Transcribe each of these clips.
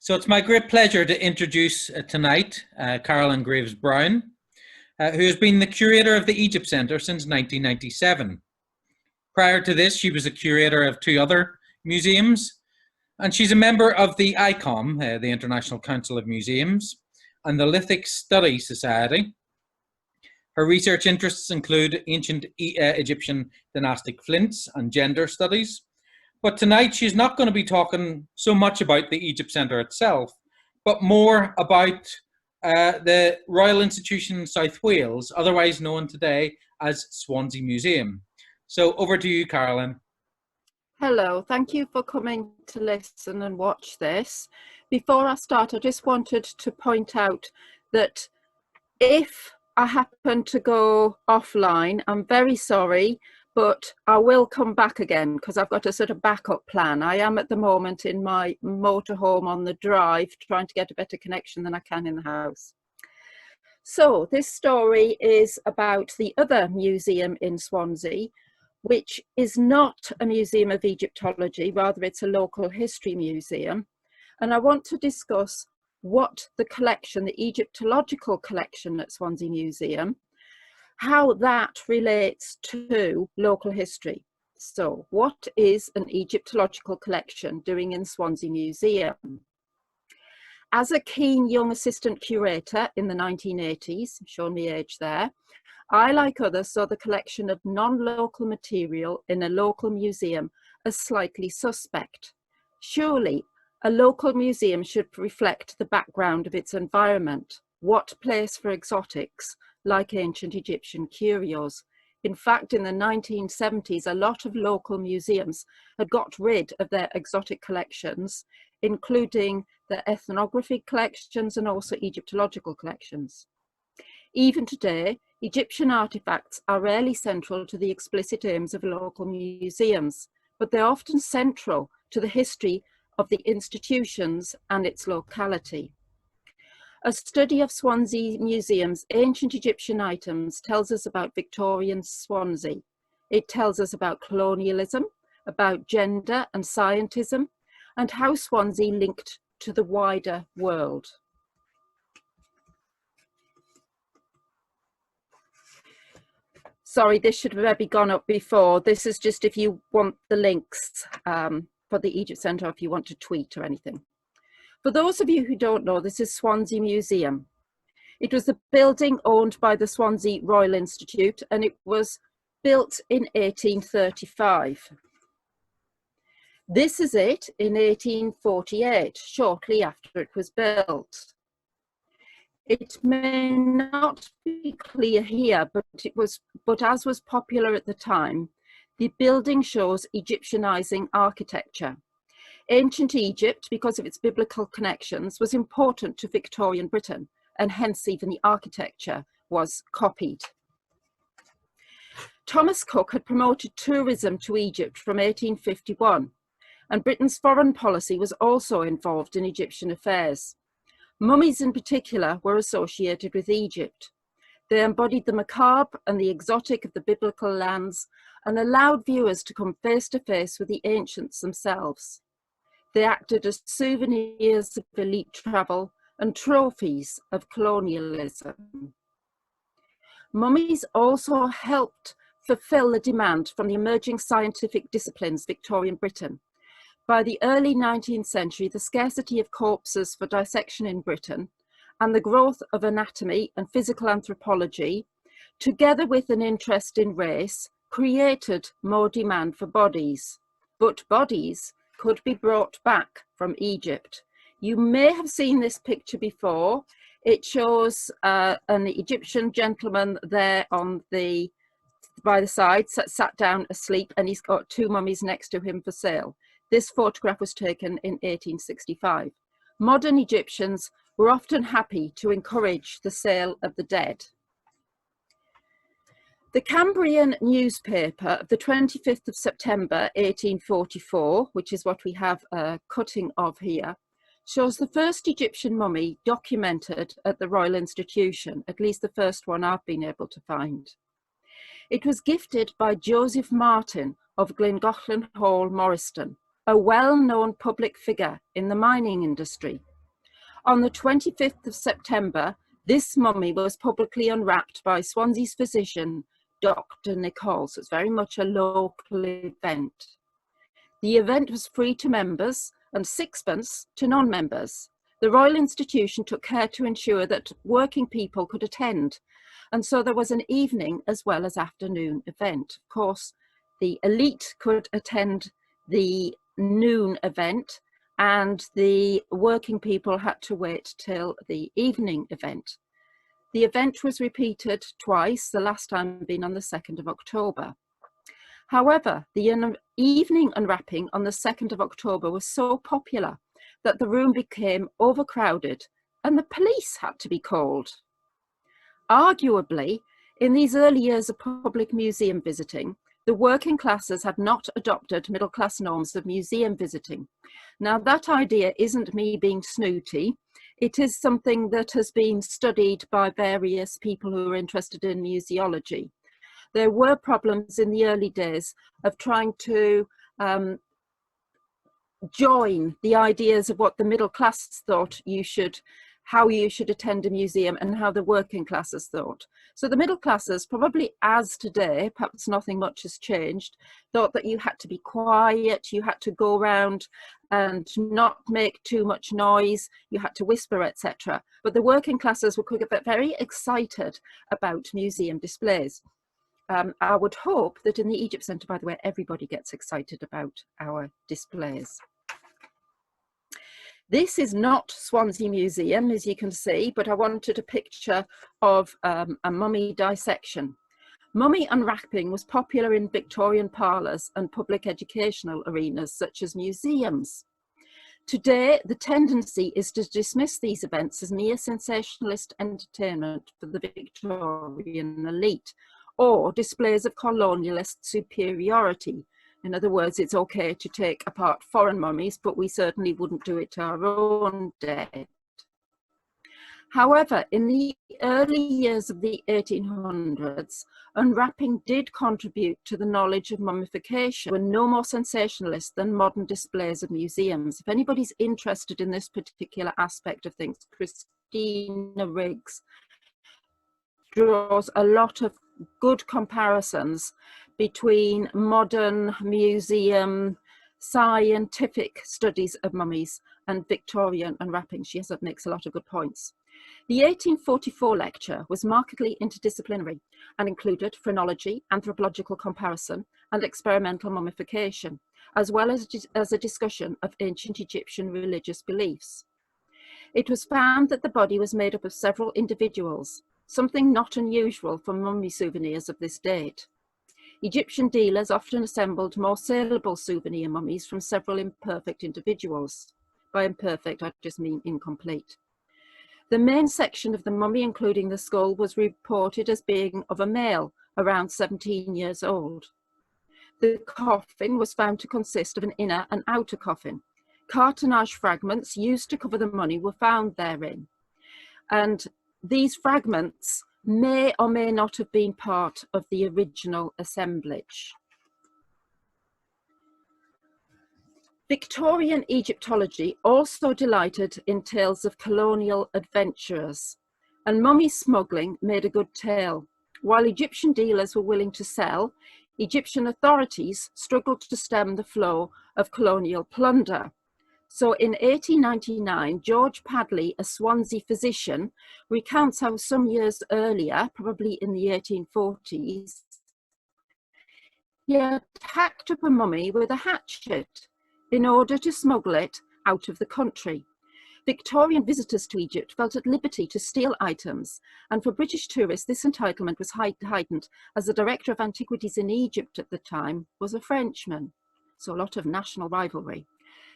So it's my great pleasure to introduce tonight Carolyn Graves Brown, who has been the curator of the Egypt Centre since 1997. Prior to this, she was a curator of two other museums, and she's a member of the ICOM, the International Council of Museums, and the Lithic Study Society. Her research interests include ancient Egyptian dynastic flints and gender studies. But tonight she's not going to be talking so much about the Egypt Centre itself, but more about the Royal Institution South Wales, otherwise known today as Swansea Museum. So over to you, Carolyn. Hello, thank you for coming to listen and watch this. Before I start, I just wanted to point out that if I happen to go offline, I'm very sorry, but I will come back again because I've got a sort of backup plan. I am at the moment in my motorhome on the drive trying to get a better connection than I can in the house. So this story is about the other museum in Swansea, which is not a museum of Egyptology, rather it's a local history museum. And I want to discuss what the collection, the Egyptological collection at Swansea Museum, how that relates to local history. So what is an Egyptological collection doing in Swansea Museum? As a keen young assistant curator in the 1980s, showing my age there, I, like others, saw the collection of non-local material in a local museum as slightly suspect. Surely, a local museum should reflect the background of its environment. What place for exotics, like ancient Egyptian curios? In fact, in the 1970s, a lot of local museums had got rid of their exotic collections, including the ethnography collections and also Egyptological collections. Even today, Egyptian artifacts are rarely central to the explicit aims of local museums, but they're often central to the history of the institutions and its locality. A study of Swansea Museum's ancient Egyptian items tells us about Victorian Swansea. It tells us about colonialism, about gender and scientism, and how Swansea linked to the wider world. Sorry, this should have maybe gone up before. This is just if you want the links for the Egypt Centre, if you want to tweet or anything. For those of you who don't know, this is Swansea Museum. It was the building owned by the Swansea Royal Institute, and it was built in 1835. This is it in 1848, shortly after it was built. It may not be clear here, but as was popular at the time, the building shows Egyptianizing architecture. Ancient Egypt, because of its biblical connections, was important to Victorian Britain, and hence even the architecture was copied. Thomas Cook had promoted tourism to Egypt from 1851, and Britain's foreign policy was also involved in Egyptian affairs. Mummies in particular were associated with Egypt. They embodied the macabre and the exotic of the biblical lands and allowed viewers to come face to face with the ancients themselves. They acted as souvenirs of elite travel and trophies of colonialism. Mummies also helped fulfill the demand from the emerging scientific disciplines of Victorian Britain. By the early 19th century, the scarcity of corpses for dissection in Britain and the growth of anatomy and physical anthropology, together with an interest in race, created more demand for bodies. But bodies could be brought back from Egypt. You may have seen this picture before. It shows an Egyptian gentleman there by the side, sat down asleep, and he's got two mummies next to him for sale. This photograph was taken in 1865. Modern Egyptians were often happy to encourage the sale of the dead. The Cambrian newspaper of the 25th of September 1844, which is what we have a cutting of here, shows the first Egyptian mummy documented at the Royal Institution, at least the first one I've been able to find. It was gifted by Joseph Martin of Glengochlin Hall, Morriston, a well-known public figure in the mining industry. On the 25th of September, this mummy was publicly unwrapped by Swansea's physician, Dr. Nick Hall, so it's very much a local event. The event was free to members and sixpence to non-members. The Royal Institution took care to ensure that working people could attend, and so there was an evening as well as afternoon event. Of course, the elite could attend the noon event, and the working people had to wait till the evening event. The event was repeated twice, the last time being on the 2nd of October. However, the evening unwrapping on the 2nd of October was so popular that the room became overcrowded and the police had to be called. Arguably, in these early years of public museum visiting, the working classes had not adopted middle-class norms of museum visiting. Now, that idea isn't me being snooty. It is something that has been studied by various people who are interested in museology. There were problems in the early days of trying to join the ideas of what the middle class thought how you should attend a museum and how the working classes thought. So the middle classes, probably as today, perhaps nothing much has changed, thought that you had to be quiet, you had to go around and not make too much noise, you had to whisper, etc. But the working classes were very excited about museum displays. I would hope that in the Egypt Centre, by the way, everybody gets excited about our displays. This is not Swansea Museum, as you can see, but I wanted a picture of a mummy dissection. Mummy unwrapping was popular in Victorian parlours and public educational arenas, such as museums. Today, the tendency is to dismiss these events as mere sensationalist entertainment for the Victorian elite, or displays of colonialist superiority. In other words, it's okay to take apart foreign mummies, but we certainly wouldn't do it to our own dead. However, in the early years of the 1800s, unwrapping did contribute to the knowledge of mummification. Were no more sensationalist than modern displays of museums. If anybody's interested in this particular aspect of things, Christina Riggs draws a lot of good comparisons between modern museum scientific studies of mummies and Victorian unwrapping. She makes a lot of good points. The 1844 lecture was markedly interdisciplinary and included phrenology, anthropological comparison, and experimental mummification, as well as a discussion of ancient Egyptian religious beliefs. It was found that the body was made up of several individuals, something not unusual for mummy souvenirs of this date. Egyptian dealers often assembled more saleable souvenir mummies from several imperfect individuals. By imperfect, I just mean incomplete. The main section of the mummy, including the skull, was reported as being of a male, around 17 years old. The coffin was found to consist of an inner and outer coffin. Cartonnage fragments used to cover the mummy were found therein. And these fragments may or may not have been part of the original assemblage. Victorian Egyptology also delighted in tales of colonial adventurers, and mummy smuggling made a good tale. While Egyptian dealers were willing to sell, Egyptian authorities struggled to stem the flow of colonial plunder. So in 1899, George Pavley, a Swansea physician, recounts how some years earlier, probably in the 1840s, he attacked up a mummy with a hatchet in order to smuggle it out of the country. Victorian visitors to Egypt felt at liberty to steal items, and for British tourists this entitlement was heightened as the director of antiquities in Egypt at the time was a Frenchman, so a lot of national rivalry.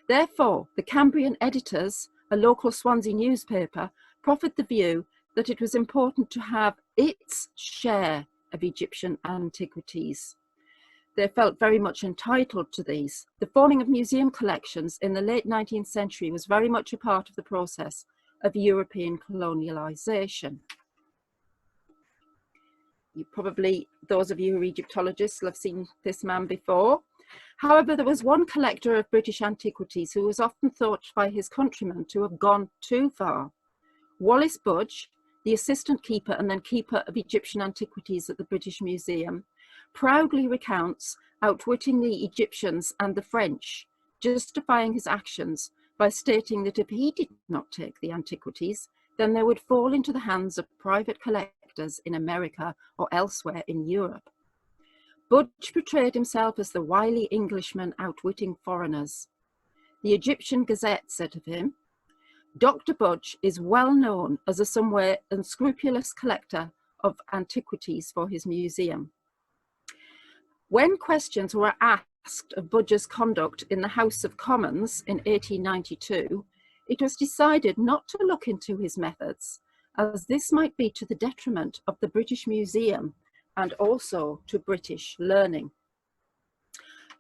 Therefore, the Cambrian Editors, a local Swansea newspaper, proffered the view that it was important to have its share of Egyptian antiquities. They felt very much entitled to these. The forming of museum collections in the late 19th century was very much a part of the process of European colonialisation. You probably, those of you who are Egyptologists, will have seen this man before. However, there was one collector of British antiquities who was often thought by his countrymen to have gone too far. Wallace Budge, the assistant keeper and then keeper of Egyptian antiquities at the British Museum, proudly recounts outwitting the Egyptians and the French, justifying his actions by stating that if he did not take the antiquities, then they would fall into the hands of private collectors in America or elsewhere in Europe. Budge portrayed himself as the wily Englishman outwitting foreigners. The Egyptian Gazette said of him, "Dr. Budge is well known as a somewhat unscrupulous collector of antiquities for his museum." When questions were asked of Budge's conduct in the House of Commons in 1892, it was decided not to look into his methods, as this might be to the detriment of the British Museum and also to British learning.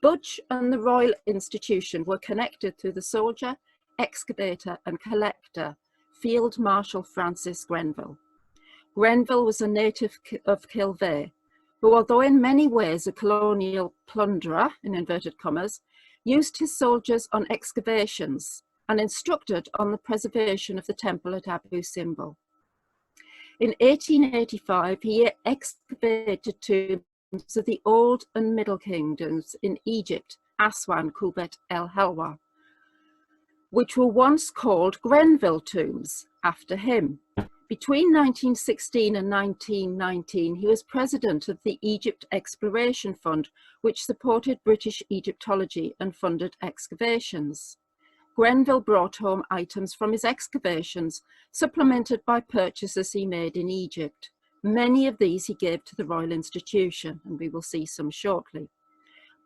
Budge and the Royal Institution were connected through the soldier, excavator and collector Field Marshal Francis Grenville. Grenville was a native of Kilvey, who, although in many ways a colonial plunderer, in inverted commas, used his soldiers on excavations and instructed on the preservation of the temple at Abu Simbel. In 1885, he excavated tombs of the Old and Middle Kingdoms in Egypt, Aswan, Kubet, El Helwa, which were once called Grenville tombs after him. Between 1916 and 1919, he was president of the Egypt Exploration Fund, which supported British Egyptology and funded excavations. Grenville brought home items from his excavations, supplemented by purchases he made in Egypt. Many of these he gave to the Royal Institution, and we will see some shortly.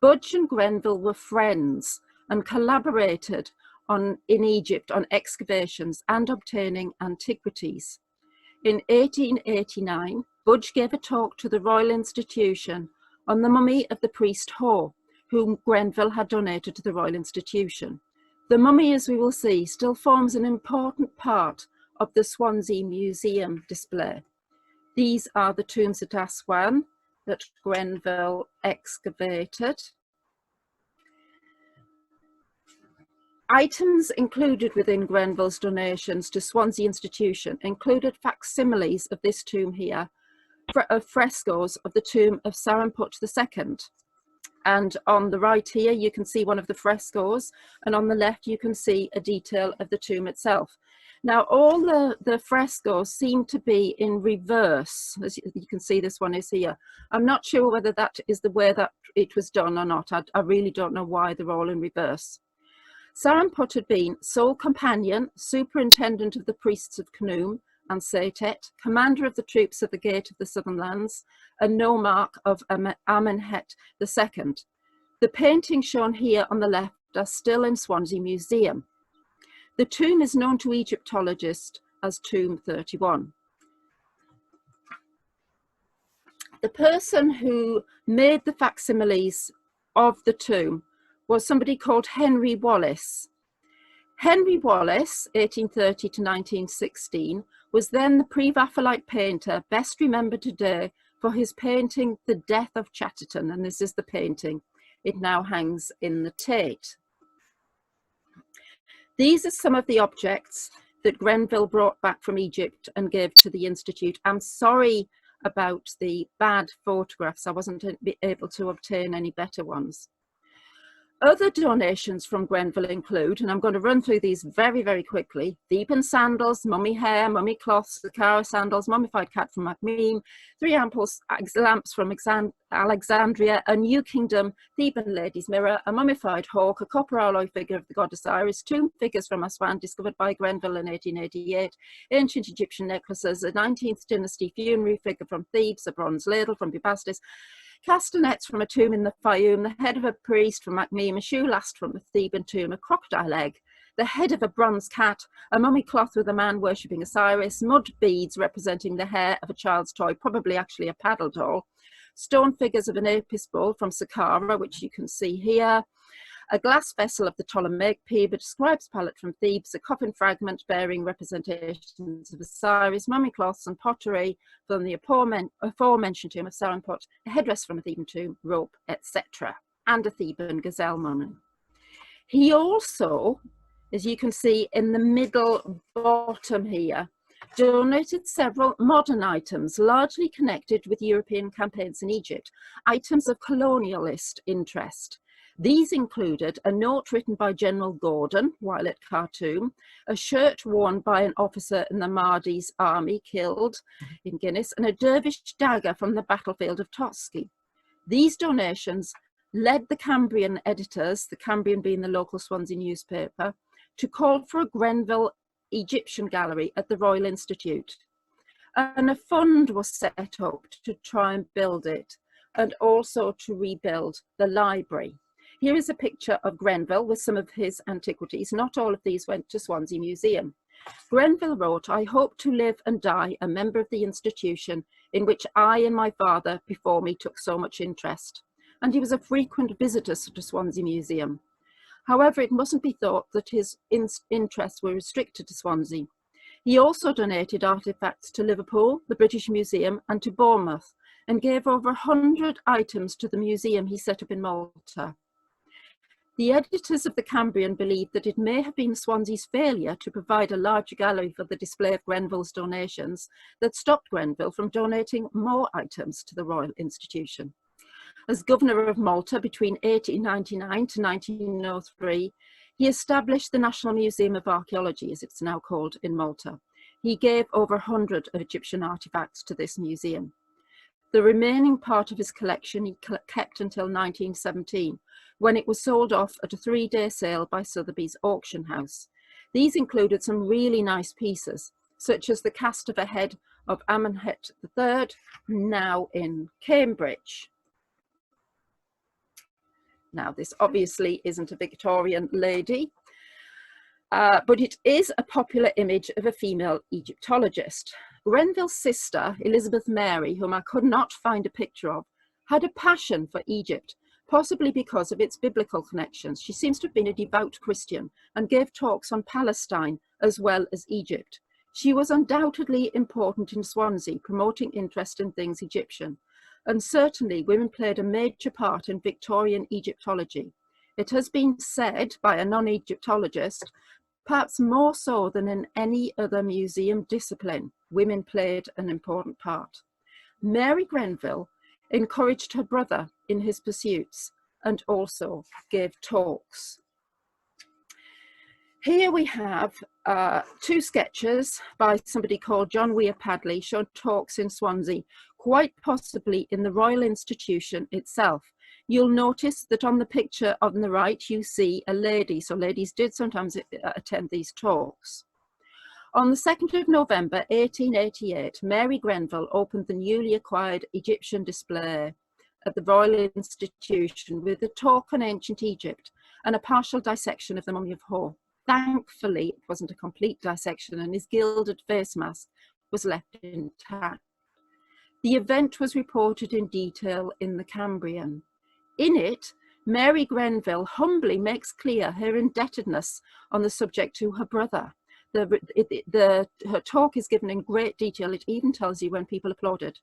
Budge and Grenville were friends and collaborated in Egypt on excavations and obtaining antiquities. In 1889, Budge gave a talk to the Royal Institution on the mummy of the priest Ho, whom Grenville had donated to the Royal Institution. The mummy, as we will see, still forms an important part of the Swansea Museum display. These are the tombs at Aswan that Grenville excavated. Items included within Grenville's donations to Swansea Institution included facsimiles of this tomb here, of frescoes of the tomb of Saramput II. And on the right here, you can see one of the frescoes, and on the left, you can see a detail of the tomb itself. Now, all the frescoes seem to be in reverse. As you can see, this one is here. I'm not sure whether that is the way that it was done or not. I really don't know why they're all in reverse. Saramput had been sole companion, superintendent of the priests of Khnum and Setet, commander of the troops of the Gate of the Southern Lands, and nomarch of Amenhotep II. The paintings shown here on the left are still in Swansea Museum. The tomb is known to Egyptologists as Tomb 31. The person who made the facsimiles of the tomb was somebody called Henry Wallace. Henry Wallace, 1830 to 1916, was then the pre-Raphaelite painter best remembered today for his painting The Death of Chatterton, and this is the painting. It now hangs in the Tate. These are some of the objects that Grenville brought back from Egypt and gave to the Institute. I'm sorry about the bad photographs. I wasn't able to obtain any better ones. Other donations from Grenville include, and I'm going to run through these very, very quickly, Theban sandals, mummy hair, mummy cloths, Saqqara sandals, mummified cat from Macmeem, 3 ample lamps from Alexandria, a New Kingdom Theban lady's mirror, a mummified hawk, a copper alloy figure of the goddess Iris, 2 figures from Aswan discovered by Grenville in 1888, ancient Egyptian necklaces, a 19th dynasty funerary figure from Thebes, a bronze ladle from Bubastis, castanets from a tomb in the Fayum, the head of a priest from Macmeem, a shoe last from a Theban tomb, a crocodile egg, the head of a bronze cat, a mummy cloth with a man worshipping Osiris, mud beads representing the hair of a child's toy, probably actually a paddle doll, stone figures of an apis bull from Saqqara, which you can see here, a glass vessel of the Ptolemaic period, a scribe's palette from Thebes, a coffin fragment bearing representations of Osiris, mummy cloths and pottery from the aforementioned tomb of Saramput, a headdress from a Theban tomb, rope, etc. and a Theban gazelle mummy. He also, as you can see in the middle bottom here, donated several modern items largely connected with European campaigns in Egypt, items of colonialist interest. These included a note written by General Gordon while at Khartoum, a shirt worn by an officer in the Mahdi's army killed in Guinness, and a dervish dagger from the battlefield of Toski. These donations led the Cambrian editors, the Cambrian being the local Swansea newspaper, to call for a Grenville Egyptian gallery at the Royal Institute. And a fund was set up to try and build it, and also to rebuild the library. Here is a picture of Grenville with some of his antiquities. Not all of these went to Swansea Museum. Grenville wrote, "I hope to live and die a member of the institution in which I and my father before me took so much interest." And he was a frequent visitor to Swansea Museum. However, it mustn't be thought that his interests were restricted to Swansea. He also donated artefacts to Liverpool, the British Museum, and to Bournemouth, and gave over 100 items to the museum he set up in Malta. The editors of the Cambrian believed that it may have been Swansea's failure to provide a larger gallery for the display of Grenville's donations that stopped Grenville from donating more items to the Royal Institution. As governor of Malta between 1899 to 1903, he established the National Museum of Archaeology, as it's now called, in Malta. He gave over 100 of Egyptian artifacts to this museum. The remaining part of his collection he kept until 1917, when it was sold off at a 3-day sale by Sotheby's auction house. These included some really nice pieces, such as the cast of a head of Amenhotep III, now in Cambridge. Now, this obviously isn't a Victorian lady, but it is a popular image of a female Egyptologist. Grenville's sister, Elizabeth Mary, whom I could not find a picture of, had a passion for Egypt, possibly because of its biblical connections. She seems to have been a devout Christian and gave talks on Palestine as well as Egypt. She was undoubtedly important in Swansea, promoting interest in things Egyptian. And certainly women played a major part in Victorian Egyptology. It has been said by a non-Egyptologist, perhaps more so than in any other museum discipline, women played an important part. Mary Grenville encouraged her brother in his pursuits and also gave talks. Here we have 2 sketches by somebody called John Weir Pavley, showing talks in Swansea, quite possibly in the Royal Institution itself. You'll notice that on the picture on the right, you see a lady. So ladies did sometimes attend these talks. On the 2nd of November, 1888, Mary Grenville opened the newly acquired Egyptian display at the Royal Institution with a talk on ancient Egypt and a partial dissection of the Mummy of Ho. Thankfully, it wasn't a complete dissection and his gilded face mask was left intact. The event was reported in detail in the Cambrian. In it, Mary Grenville humbly makes clear her indebtedness on the subject to her brother. Her talk is given in great detail. It even tells you when people applauded.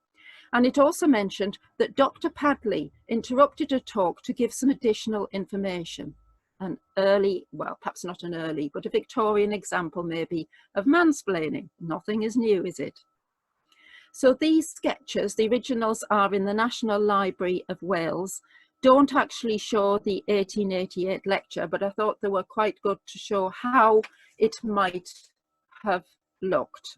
And it also mentioned that Dr. Pavley interrupted her talk to give some additional information. An early, well, perhaps not an early, but a Victorian example maybe of mansplaining. Nothing is new, is it? So these sketches, the originals are in the National Library of Wales, don't actually show the 1888 lecture, but I thought they were quite good to show how it might have looked.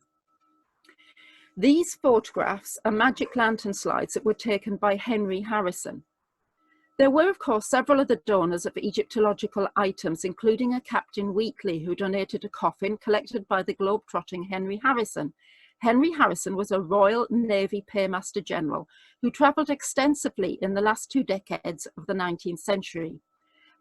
These photographs are magic lantern slides that were taken by Henry Harrison. There were, of course, several other donors of Egyptological items, including a Captain Wheatley, who donated a coffin collected by the globe-trotting Henry Harrison. Henry Harrison was a Royal Navy Paymaster General who travelled extensively in the last 2 decades of the 19th century.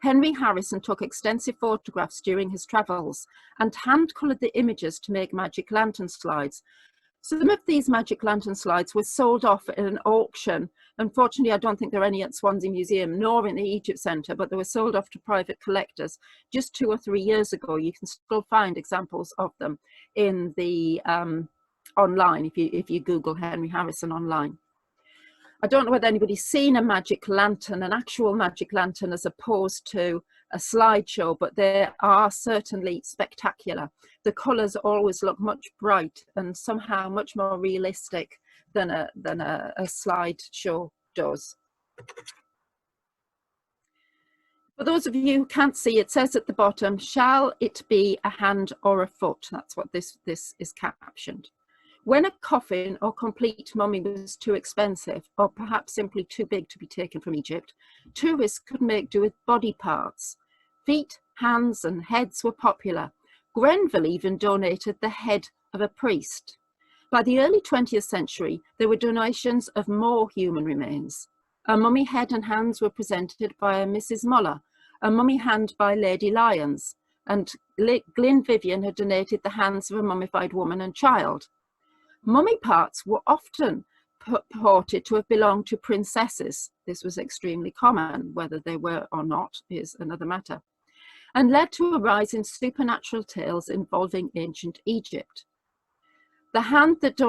Henry Harrison took extensive photographs during his travels and hand-coloured the images to make magic lantern slides. Some of these magic lantern slides were sold off at an auction. Unfortunately, I don't think there are any at Swansea Museum nor in the Egypt Centre, but they were sold off to private collectors just 2 or 3 years ago. You can still find examples of them in the online if you Google Henry Harrison online. I don't know whether anybody's seen a magic lantern, an actual magic lantern, as opposed to a slideshow, but they are certainly spectacular. The colours always look much bright and somehow much more realistic than a slideshow does. For those of you who can't see, it says at the bottom, shall it be a hand or a foot? That's what this is captioned. When a coffin or complete mummy was too expensive, or perhaps simply too big to be taken from Egypt, tourists could make do with body parts. Feet, hands and heads were popular. Grenville even donated the head of a priest. By the early 20th century, there were donations of more human remains. A mummy head and hands were presented by a Mrs. Muller, a mummy hand by Lady Lyons, and Glyn Vivian had donated the hands of a mummified woman and child. Mummy parts were often purported to have belonged to princesses. This was extremely common. Whether they were or not is another matter, and led to a rise in supernatural tales involving ancient Egypt. The hand that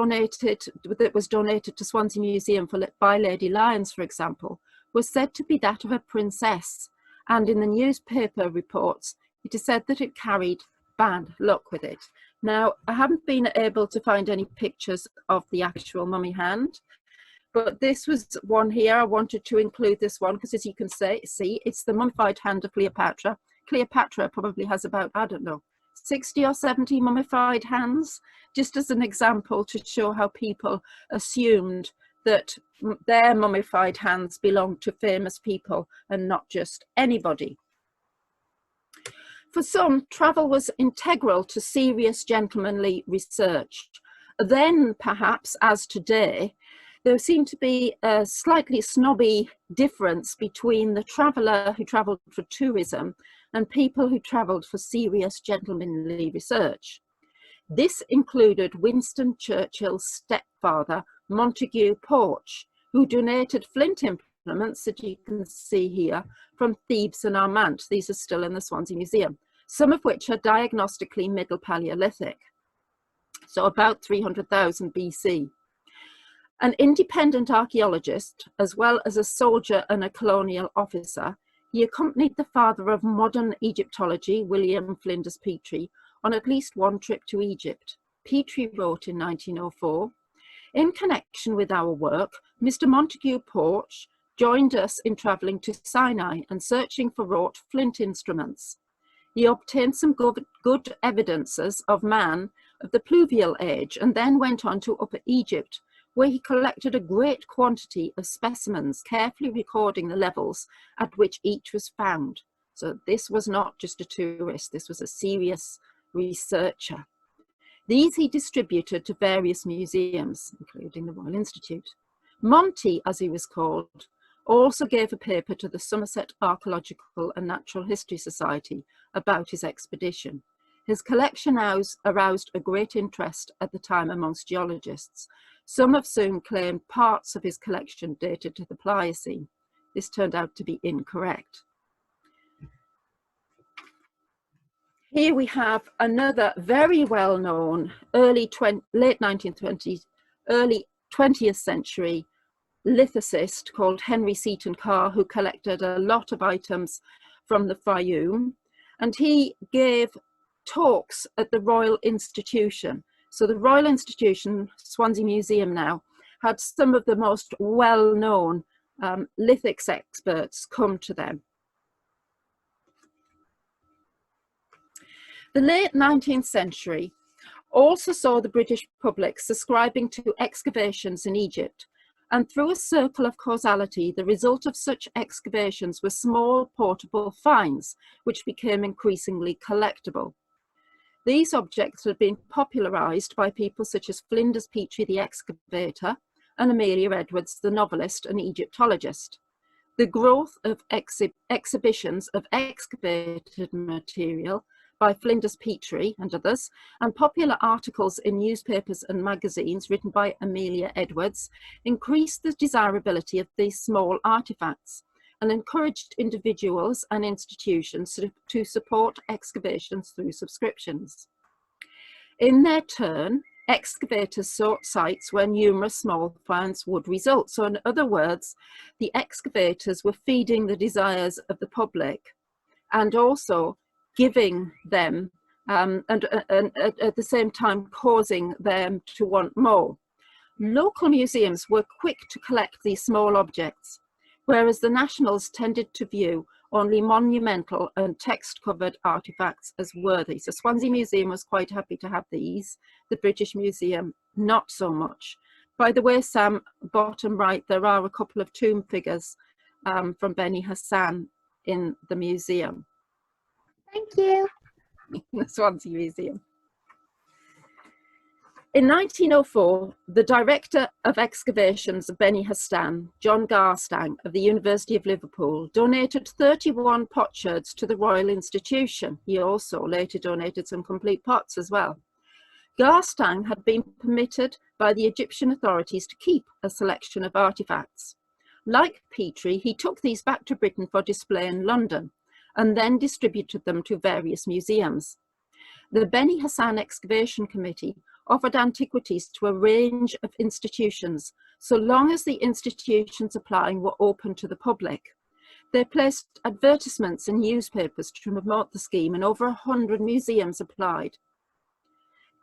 was donated to Swansea Museum by Lady Lyons, for example, was said to be that of a princess, and in the newspaper reports, it is said that it carried bad luck with it. Now, I haven't been able to find any pictures of the actual mummy hand, but this was one here. I wanted to include this one because, as you can see, it's the mummified hand of Cleopatra. Cleopatra probably has about, I don't know, 60 or 70 mummified hands, just as an example to show how people assumed that their mummified hands belonged to famous people and not just anybody. For some, travel was integral to serious gentlemanly research. Then, perhaps, as today, there seemed to be a slightly snobby difference between the traveller who travelled for tourism and people who travelled for serious gentlemanly research. This included Winston Churchill's stepfather, Montague Porch, who donated flint implements that you can see here from Thebes and Armant. These are still in the Swansea Museum, some of which are diagnostically Middle Paleolithic, so about 300,000 BC. An independent archaeologist, as well as a soldier and a colonial officer, he accompanied the father of modern Egyptology, William Flinders Petrie, on at least one trip to Egypt. Petrie wrote in 1904, "In connection with our work, Mr. Montague Porch joined us in travelling to Sinai and searching for wrought flint instruments. He obtained some good evidences of man of the pluvial age and then went on to Upper Egypt, where he collected a great quantity of specimens, carefully recording the levels at which each was found." So this was not just a tourist, this was a serious researcher. These he distributed to various museums, including the Royal Institute. Monty, as he was called, also gave a paper to the Somerset Archaeological and Natural History Society about his expedition. His collection aroused a great interest at the time amongst geologists. Some have soon claimed parts of his collection dated to the Pliocene. This turned out to be incorrect. Here we have another very well-known late 1920s, early 20th century lithicist called Henry Seton Carr, who collected a lot of items from the Fayoum, and he gave talks at the Royal Institution. So the Royal Institution, Swansea Museum now, had some of the most well-known lithics experts come to them. The late 19th century also saw the British public subscribing to excavations in Egypt, and through a circle of causality, the result of such excavations were small portable finds, which became increasingly collectible. These objects had been popularised by people such as Flinders Petrie the excavator and Amelia Edwards the novelist and Egyptologist. The growth of exhibitions of excavated material by Flinders Petrie and others, and popular articles in newspapers and magazines written by Amelia Edwards increased the desirability of these small artifacts and encouraged individuals and institutions to support excavations through subscriptions. In their turn, excavators sought sites where numerous small finds would result. So in other words, the excavators were feeding the desires of the public and also giving them, and at the same time causing them to want more. Local museums were quick to collect these small objects, whereas the nationals tended to view only monumental and text-covered artifacts as worthy. So Swansea Museum was quite happy to have these, the British Museum not so much. By the way, Sam, bottom right, there are a couple of tomb figures from Beni Hassan in the museum. Thank you. The Swansea Museum. In 1904, the director of excavations of Beni Hassan, John Garstang of the University of Liverpool, donated 31 potsherds to the Royal Institution. He also later donated some complete pots as well. Garstang had been permitted by the Egyptian authorities to keep a selection of artifacts. Like Petrie, he took these back to Britain for display in London and then distributed them to various museums. The Beni Hassan Excavation Committee offered antiquities to a range of institutions, so long as the institutions applying were open to the public. They placed advertisements in newspapers to promote the scheme, and over 100 museums applied.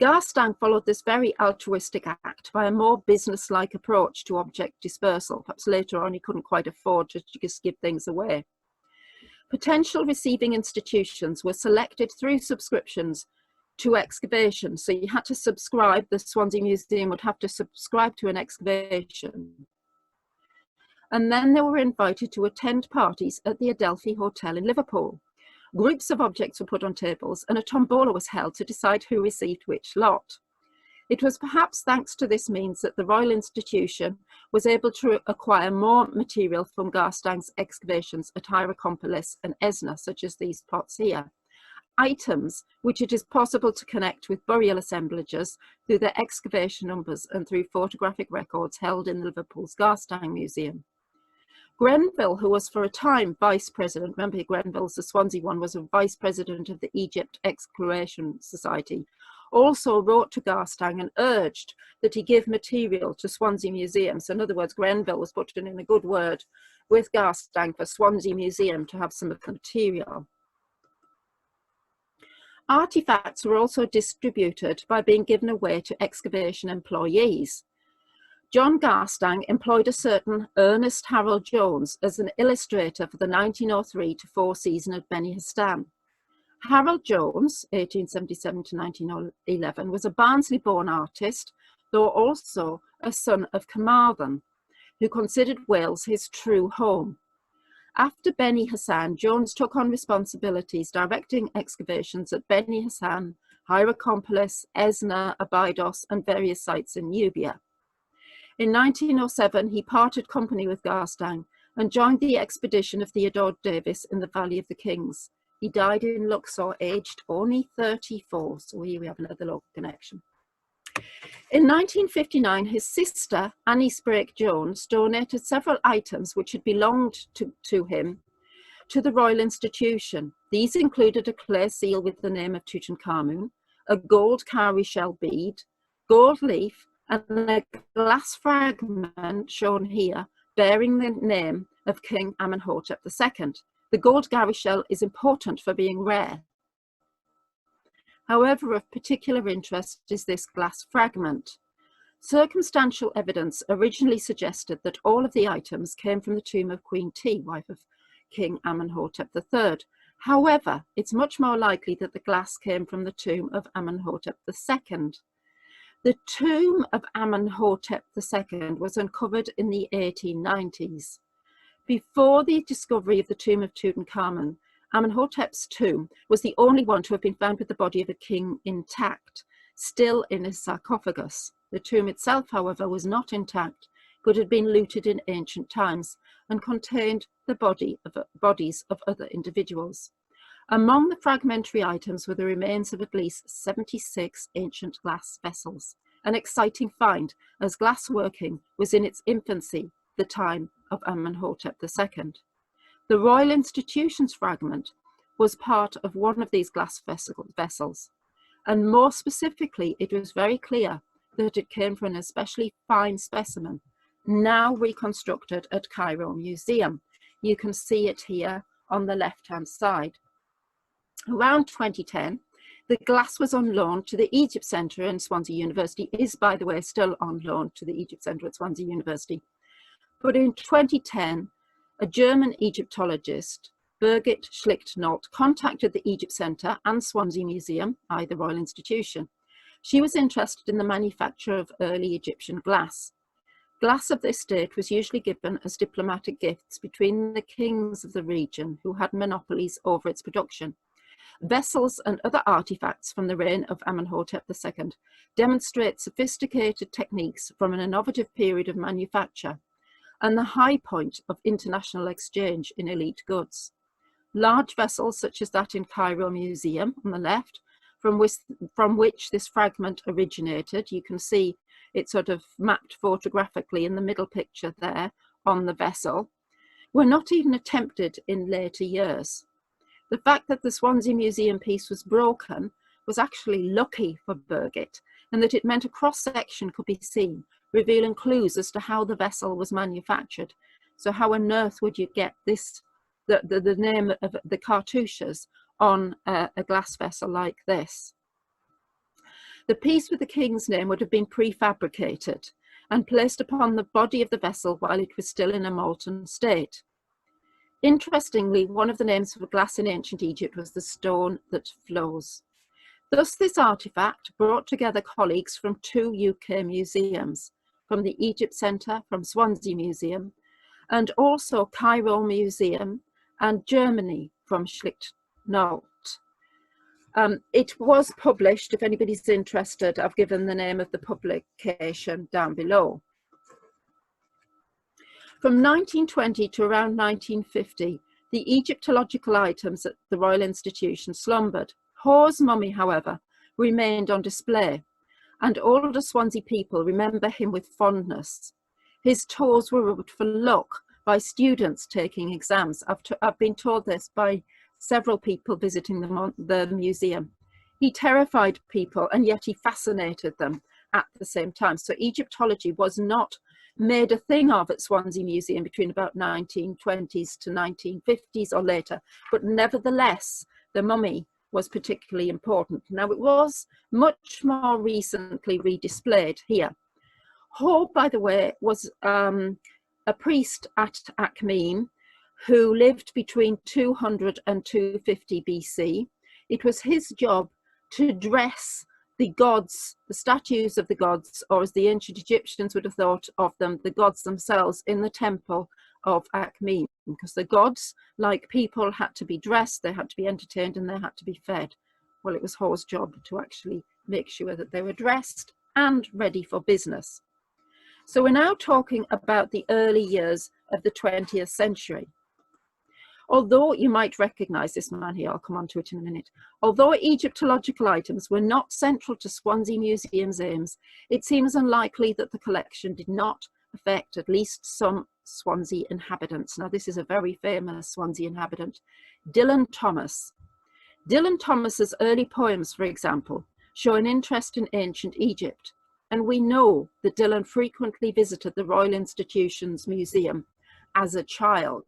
Garstang followed this very altruistic act by a more business-like approach to object dispersal. Perhaps later on he couldn't quite afford to just give things away. Potential receiving institutions were selected through subscriptions to excavation. So you had to subscribe, the Swansea Museum would have to subscribe to an excavation. And then they were invited to attend parties at the Adelphi Hotel in Liverpool. Groups of objects were put on tables and a tombola was held to decide who received which lot. It was perhaps thanks to this means that the Royal Institution was able to acquire more material from Garstang's excavations at Hierakonpolis and Esna, such as these pots here. Items which it is possible to connect with burial assemblages through their excavation numbers and through photographic records held in Liverpool's Garstang Museum. Grenville, who was for a time vice president, remember Grenville's the Swansea one, was a vice president of the Egypt Exploration Society, also wrote to Garstang and urged that he give material to Swansea Museum. So in other words, Grenville was putting in a good word with Garstang for Swansea Museum to have some of the material. Artifacts were also distributed by being given away to excavation employees. John Garstang employed a certain Ernest Harold Jones as an illustrator for the 1903 to 4 season at Beni Hassan. Harold Jones, 1877 to 1911, was a Barnsley-born artist, though also a son of Carmarthen, who considered Wales his true home. After Beni Hassan, Jones took on responsibilities directing excavations at Beni Hassan, Hierakonpolis, Esna, Abydos, and various sites in Nubia. In 1907, he parted company with Garstang and joined the expedition of Theodore Davis in the Valley of the Kings. He died in Luxor, aged only 34, so here we have another local connection. In 1959, his sister, Annie Sprake Jones, donated several items which had belonged to him to the Royal Institution. These included a clay seal with the name of Tutankhamun, a gold cowrie shell bead, gold leaf, and a glass fragment shown here bearing the name of King Amenhotep II. The gold cowrie shell is important for being rare. However, of particular interest is this glass fragment. Circumstantial evidence originally suggested that all of the items came from the tomb of Queen T, wife of King Amenhotep III. However, it's much more likely that the glass came from the tomb of Amenhotep II. The tomb of Amenhotep II was uncovered in the 1890s. Before the discovery of the tomb of Tutankhamun, Amenhotep's tomb was the only one to have been found with the body of a king intact, still in his sarcophagus. The tomb itself, however, was not intact, but had been looted in ancient times and contained the bodies of other individuals. Among the fragmentary items were the remains of at least 76 ancient glass vessels, an exciting find as glass working was in its infancy, the time of Amenhotep II. The Royal Institution's fragment was part of one of these glass vessels, and more specifically, it was very clear that it came from an especially fine specimen, now reconstructed at Cairo Museum. You can see it here on the left-hand side. Around 2010, the glass was on loan to the Egypt Centre in Swansea University, is by the way still on loan to the Egypt Centre at Swansea University. But in 2010, a German Egyptologist, Birgit Schlicht-Nolte, contacted the Egypt Centre and Swansea Museum, i.e. the Royal Institution. She was interested in the manufacture of early Egyptian glass. Glass of this date was usually given as diplomatic gifts between the kings of the region who had monopolies over its production. Vessels and other artifacts from the reign of Amenhotep II demonstrate sophisticated techniques from an innovative period of manufacture and the high point of international exchange in elite goods. Large vessels such as that in Cairo Museum on the left, from which this fragment originated, you can see it sort of mapped photographically in the middle picture there on the vessel, were not even attempted in later years. The fact that the Swansea Museum piece was broken was actually lucky for Birgit, and that it meant a cross-section could be seen, revealing clues as to how the vessel was manufactured. So how on earth would you get this, the name of the cartouches on a glass vessel like this? The piece with the king's name would have been prefabricated and placed upon the body of the vessel while it was still in a molten state. Interestingly, one of the names for glass in ancient Egypt was the stone that flows. Thus, this artifact brought together colleagues from 2 UK museums, from the Egypt Centre, from Swansea Museum, and also Cairo Museum and Germany from Schlicht-Nolte. It was published, if anybody's interested, I've given the name of the publication down below. From 1920 to around 1950, the Egyptological items at the Royal Institution slumbered. Hoare's mummy, however, remained on display, and older Swansea people remember him with fondness. His toes were rubbed for luck by students taking exams. I've been told this by several people visiting the museum. He terrified people, and yet he fascinated them at the same time. So Egyptology was not made a thing of at Swansea Museum between about 1920s to 1950s or later, but nevertheless, the mummy was particularly important. Now, it was much more recently redisplayed here. Hoare, by the way, was a priest at Akhmim who lived between 200 and 250 BC. It was his job to dress the gods, the statues of the gods, or as the ancient Egyptians would have thought of them, the gods themselves in the temple of Akhmim, because the gods, like people, had to be dressed, they had to be entertained, and they had to be fed. Well, it was Hoare's job to actually make sure that they were dressed and ready for business. So we're now talking about the early years of the 20th century. Although you might recognize this man here, I'll come on to it in a minute. Although Egyptological items were not central to Swansea Museum's aims, it seems unlikely that the collection did not affect at least some Swansea inhabitants. Now, this is a very famous Swansea inhabitant, Dylan Thomas. Dylan Thomas's early poems, for example, show an interest in ancient Egypt. And we know that Dylan frequently visited the Royal Institution's museum as a child.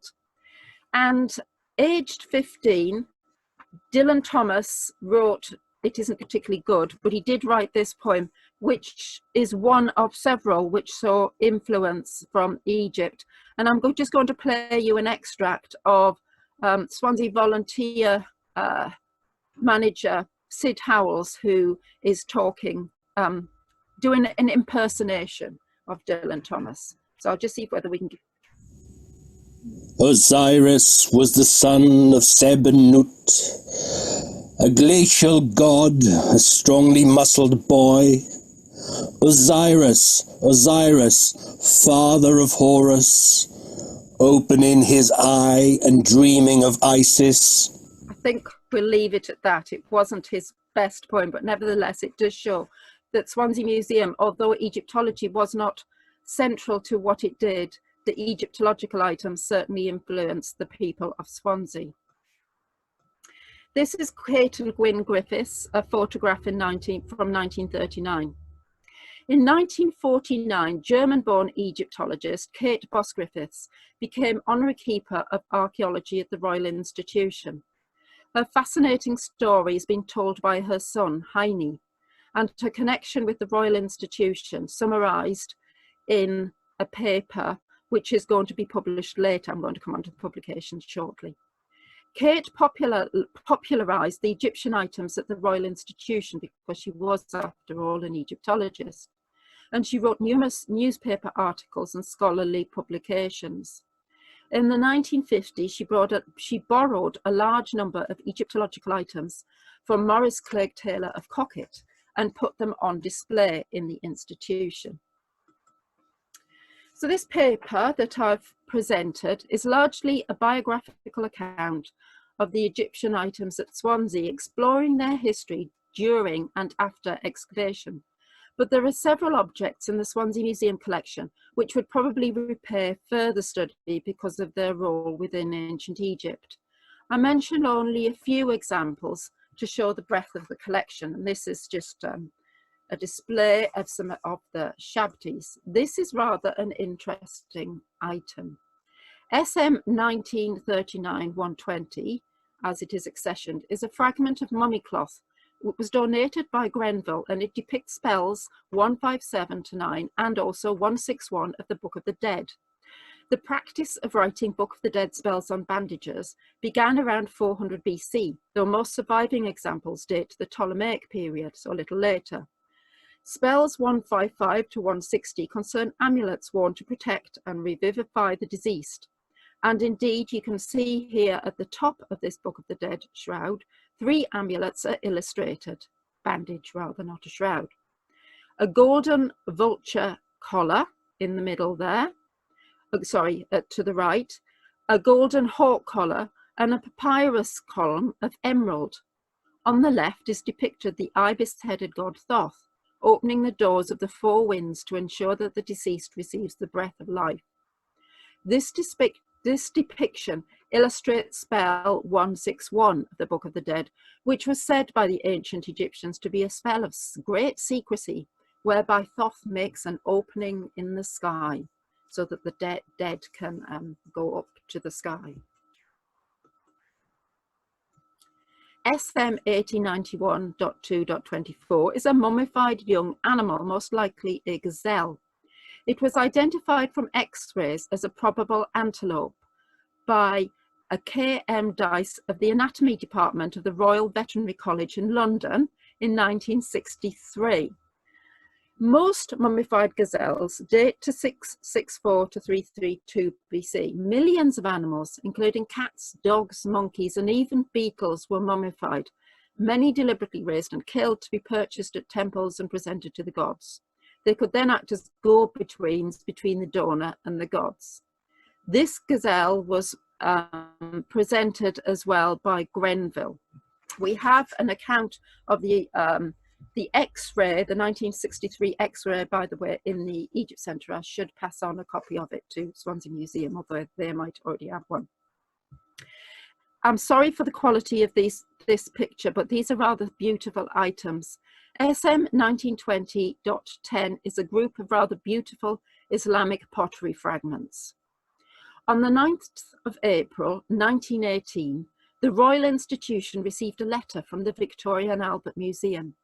And aged 15, Dylan Thomas wrote, it isn't particularly good, but he did write this poem, which is one of several which saw influence from Egypt. And I'm just going to play you an extract of Swansea volunteer manager Sid Howells, who is talking, doing an impersonation of Dylan Thomas. So I'll just see whether we can get... Osiris was the son of Seb and Nut, a glacial god, a strongly muscled boy. Osiris, Osiris, father of Horus, opening his eye and dreaming of Isis. I think we'll leave it at that. It wasn't his best poem, but nevertheless it does show that Swansea Museum, although Egyptology was not central to what it did, the Egyptological items certainly influenced the people of Swansea. This is Kate and Gwyn Griffiths, a photograph from 1939. In 1949, German-born Egyptologist Kate Boss-Griffiths became honorary keeper of archaeology at the Royal Institution. Her fascinating story has been told by her son, Heine, and her connection with the Royal Institution summarised in a paper which is going to be published later. I'm going to come on to the publication shortly. Kate popularised the Egyptian items at the Royal Institution because she was, after all, an Egyptologist, and she wrote numerous newspaper articles and scholarly publications. In the 1950s, she borrowed a large number of Egyptological items from Maurice Clegg Taylor of Cocket and put them on display in the institution. So this paper that I've presented is largely a biographical account of the Egyptian items at Swansea, exploring their history during and after excavation. But there are several objects in the Swansea Museum collection which would probably repair further study because of their role within ancient Egypt. I mention only a few examples to show the breadth of the collection, and this is just a display of some of the shabtis. This is rather an interesting item. SM 1939-120, as it is accessioned, is a fragment of mummy cloth. It was donated by Grenville, and it depicts spells 157 to 9 and also 161 of the Book of the Dead. The practice of writing Book of the Dead spells on bandages began around 400 BC, though most surviving examples date to the Ptolemaic period, so a little later. Spells 155 to 160 concern amulets worn to protect and revivify the deceased. And indeed, you can see here at the top of this Book of the Dead shroud, 3 amulets are illustrated, bandage rather, not a shroud. A golden vulture collar in the middle there, to the right, a golden hawk collar and a papyrus column of emerald. On the left is depicted the ibis-headed god Thoth, opening the doors of the 4 winds to ensure that the deceased receives the breath of life. This depiction illustrates spell 161 of the Book of the Dead, which was said by the ancient Egyptians to be a spell of great secrecy, whereby Thoth makes an opening in the sky so that the dead can go up to the sky. SM 1891.2.24 is a mummified young animal, most likely a gazelle. It was identified from X-rays as a probable antelope by a K.M. Dice of the Anatomy Department of the Royal Veterinary College in London in 1963. Most mummified gazelles date to 664 to 332 BC. Millions of animals, including cats, dogs, monkeys, and even beetles, were mummified, many deliberately raised and killed to be purchased at temples and presented to the gods. They could then act as go-betweens between the donor and the gods. This gazelle was presented as well by Grenville. We have an account of the X-ray, the 1963 X-ray, by the way, in the Egypt Centre. I should pass on a copy of it to Swansea Museum, although they might already have one. I'm sorry for the quality of this picture, but these are rather beautiful items. SM 1920.10 is a group of rather beautiful Islamic pottery fragments. On the 9th of April 1918, the Royal Institution received a letter from the Victoria and Albert Museum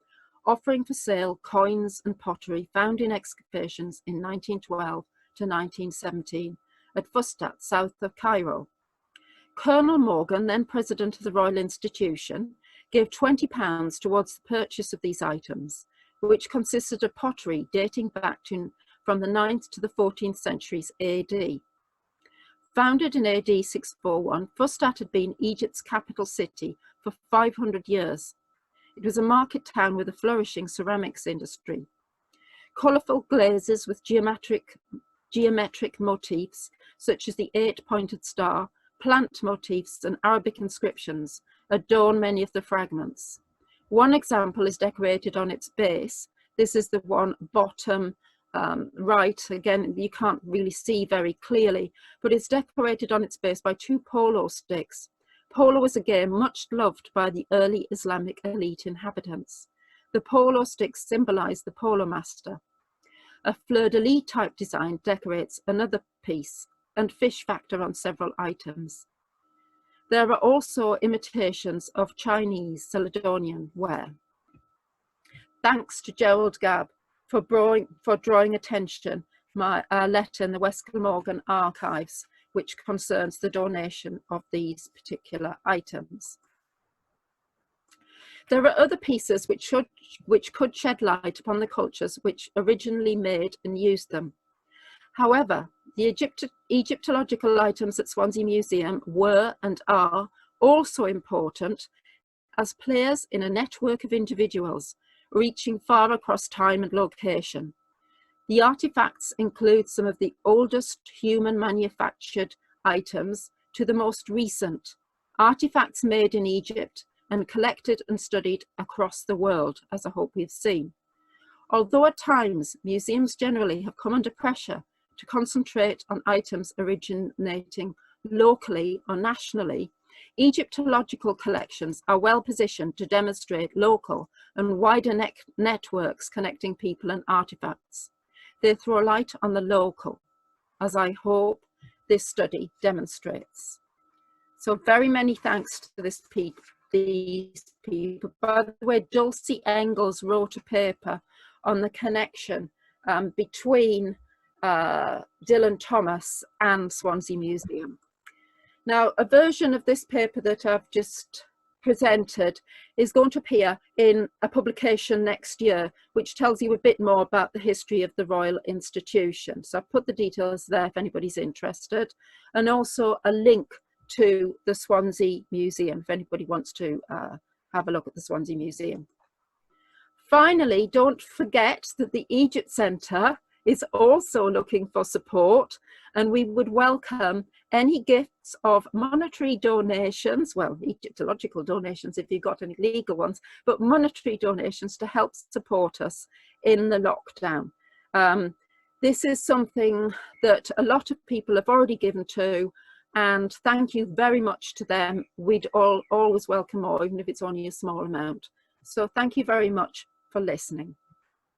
offering for sale coins and pottery found in excavations in 1912 to 1917 at Fustat, south of Cairo. Colonel Morgan, then president of the Royal Institution, gave £20 towards the purchase of these items, which consisted of pottery dating back from the 9th to the 14th centuries AD. Founded in AD 641, Fustat had been Egypt's capital city for 500 years. It was a market town with a flourishing ceramics industry. Colourful glazes with geometric motifs, such as the 8-pointed star, plant motifs and Arabic inscriptions, adorn many of the fragments. One example is decorated on its base. This is the one bottom right. Again, you can't really see very clearly, but it's decorated on its base by 2 polo sticks. Polo was a game much loved by the early Islamic elite inhabitants. The polo sticks symbolize the polo master. A fleur-de-lis type design decorates another piece, and fish factor on several items. There are also imitations of Chinese Caledonian ware. Thanks to Gerald Gabb for drawing attention my letter in the West Glamorgan archives, which concerns the donation of these particular items. There are other pieces which could shed light upon the cultures which originally made and used them. However, the Egyptological items at Swansea Museum were and are also important as players in a network of individuals reaching far across time and location. The artifacts include some of the oldest human manufactured items to the most recent, artifacts made in Egypt and collected and studied across the world, as I hope we've seen. Although at times museums generally have come under pressure to concentrate on items originating locally or nationally, Egyptological collections are well positioned to demonstrate local and wider networks connecting people and artifacts. They throw light on the local, as I hope this study demonstrates. So very many thanks to these people. By the way, Dulcie Engels wrote a paper on the connection between Dylan Thomas and Swansea Museum. Now, a version of this paper that I've just presented is going to appear in a publication next year, which tells you a bit more about the history of the Royal Institution. So I've put the details there if anybody's interested, and also a link to the Swansea Museum if anybody wants to have a look at the Swansea Museum. Finally, don't forget that the Egypt Centre is also looking for support, and we would welcome any gifts of monetary donations, well, Egyptological donations if you've got any legal ones, but monetary donations to help support us in the lockdown. This is something that a lot of people have already given to, and thank you very much to them. We'd always welcome more, even if it's only a small amount. So thank you very much for listening.